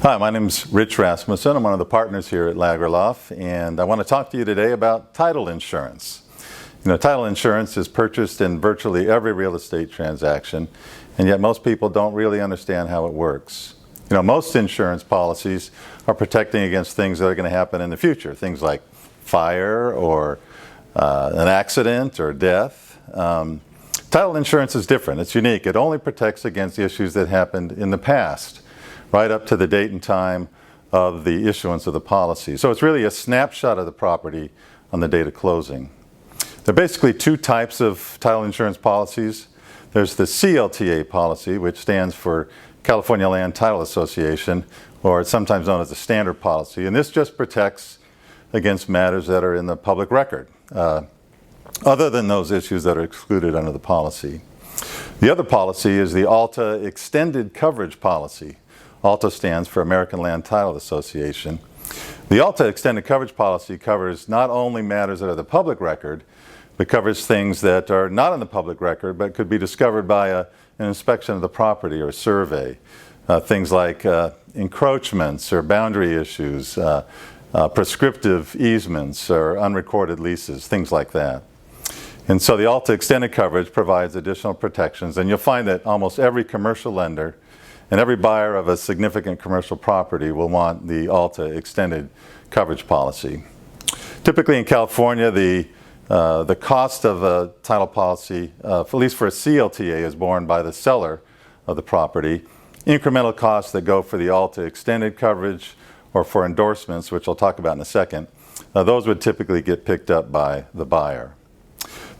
Hi, my name is Rasmussen. I'm one of the partners here at Lagerlof, and I want to talk to you today about title insurance. You know, title insurance is purchased in virtually every real estate transaction, and yet most people don't really understand how it works. You know, most insurance policies are protecting against things that are going to happen in the future, things like fire or an accident or death. Title insurance is different. It's unique. It only protects against issues that happened in the past, right up to the date and time of the issuance of the policy. So it's really a snapshot of the property on the date of closing. There are basically two types of title insurance policies. There's the CLTA policy, which stands for California Land Title Association, or it's sometimes known as the standard policy. And this just protects against matters that are in the public record, other than those issues that are excluded under the policy. The other policy is the ALTA Extended Coverage Policy. ALTA stands for American Land Title Association. The ALTA Extended Coverage Policy covers not only matters that are the public record, but covers things that are not in the public record, but could be discovered by an inspection of the property or a survey. Things like encroachments or boundary issues, prescriptive easements or unrecorded leases, things like that. And so the ALTA Extended Coverage provides additional protections, and you'll find that almost every commercial lender and every buyer of a significant commercial property will want the ALTA Extended Coverage Policy. Typically in California, the cost of a title policy, at least for a CLTA, is borne by the seller of the property. Incremental costs that go for the ALTA Extended Coverage or for endorsements, which I'll talk about in a second, those would typically get picked up by the buyer.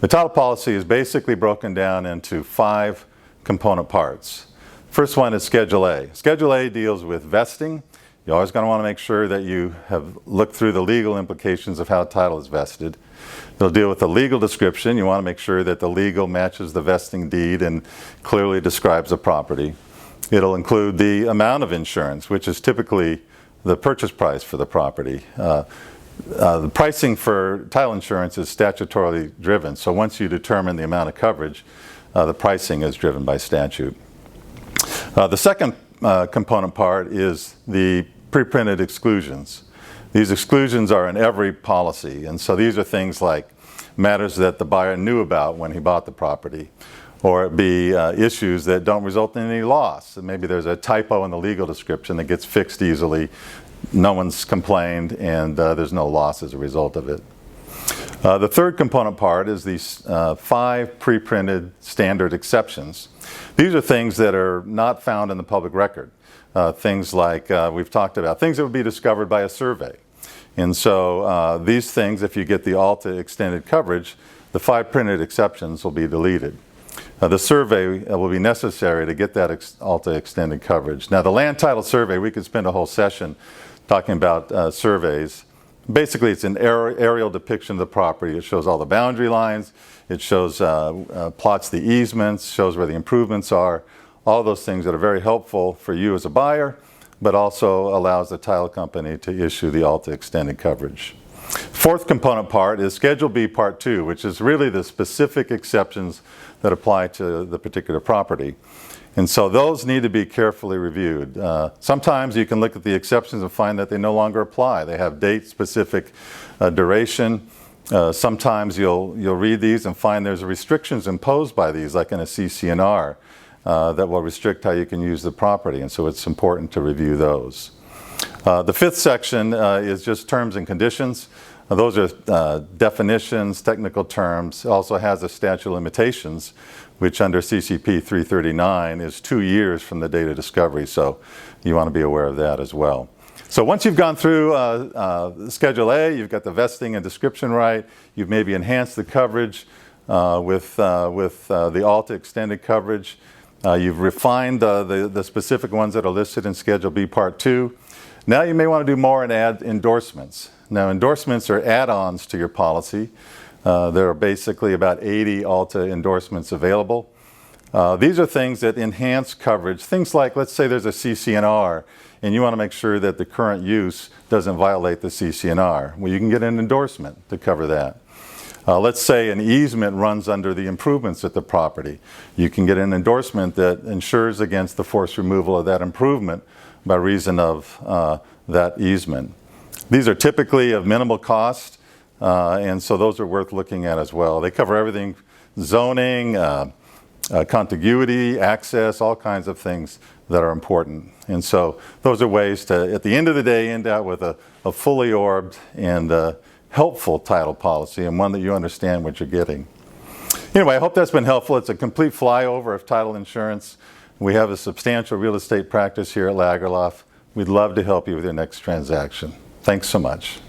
The title policy is basically broken down into 5 component parts. First one is Schedule A. Schedule A deals with vesting. You're always going to want to make sure that you have looked through the legal implications of how title is vested. It'll deal with the legal description. You want to make sure that the legal matches the vesting deed and clearly describes the property. It'll include the amount of insurance, which is typically the purchase price for the property. The pricing for title insurance is statutorily driven, so once you determine the amount of coverage, the pricing is driven by statute. The second component part is the pre-printed exclusions. These exclusions are in every policy, and so these are things like matters that the buyer knew about when he bought the property, or it be issues that don't result in any loss. Maybe there's a typo in the legal description that gets fixed easily, no one's complained, and there's no loss as a result of it. The third component part is these 5 pre-printed standard exceptions. These are things that are not found in the public record. Things like we've talked about, things that would be discovered by a survey. And so these things, if you get the ALTA Extended Coverage, the 5 printed exceptions will be deleted. The survey will be necessary to get that ALTA Extended Coverage. Now the land title survey, we could spend a whole session talking about surveys. Basically, it's an aerial depiction of the property. It shows all the boundary lines. It shows, plots the easements, shows where the improvements are, all those things that are very helpful for you as a buyer, but also allows the title company to issue the ALTA Extended Coverage. Fourth component part is Schedule B Part 2, which is really the specific exceptions that apply to the particular property. And so those need to be carefully reviewed. Sometimes you can look at the exceptions and find that they no longer apply. They have date-specific duration. Sometimes you'll read these and find there's restrictions imposed by these, like in a CC&R, that will restrict how you can use the property, and so it's important to review those. The fifth section is just terms and conditions. Those are definitions, technical terms. It also has a statute of limitations, which under CCP 339 is 2 years from the date of discovery, so you want to be aware of that as well. So once you've gone through Schedule A, you've got the vesting and description right, you've maybe enhanced the coverage with the ALTA Extended Coverage, you've refined the specific ones that are listed in Schedule B Part 2. Now you may want to do more and add endorsements. Now endorsements are add-ons to your policy. There are basically about 80 ALTA endorsements available. These are things that enhance coverage. Things like, let's say there's a CC&R, and you want to make sure that the current use doesn't violate the CC&R. Well, you can get an endorsement to cover that. Let's say an easement runs under the improvements at the property. You can get an endorsement that insures against the forced removal of that improvement by reason of that easement. These are typically of minimal cost, and so those are worth looking at as well. They cover everything: zoning, contiguity, access, all kinds of things that are important. And so those are ways to, at the end of the day, end out with a fully orbed and helpful title policy, and one that you understand what you're getting. Anyway, I hope that's been helpful. It's a complete flyover of title insurance. We have a substantial real estate practice here at Lagerlof. We'd love to help you with your next transaction. Thanks so much.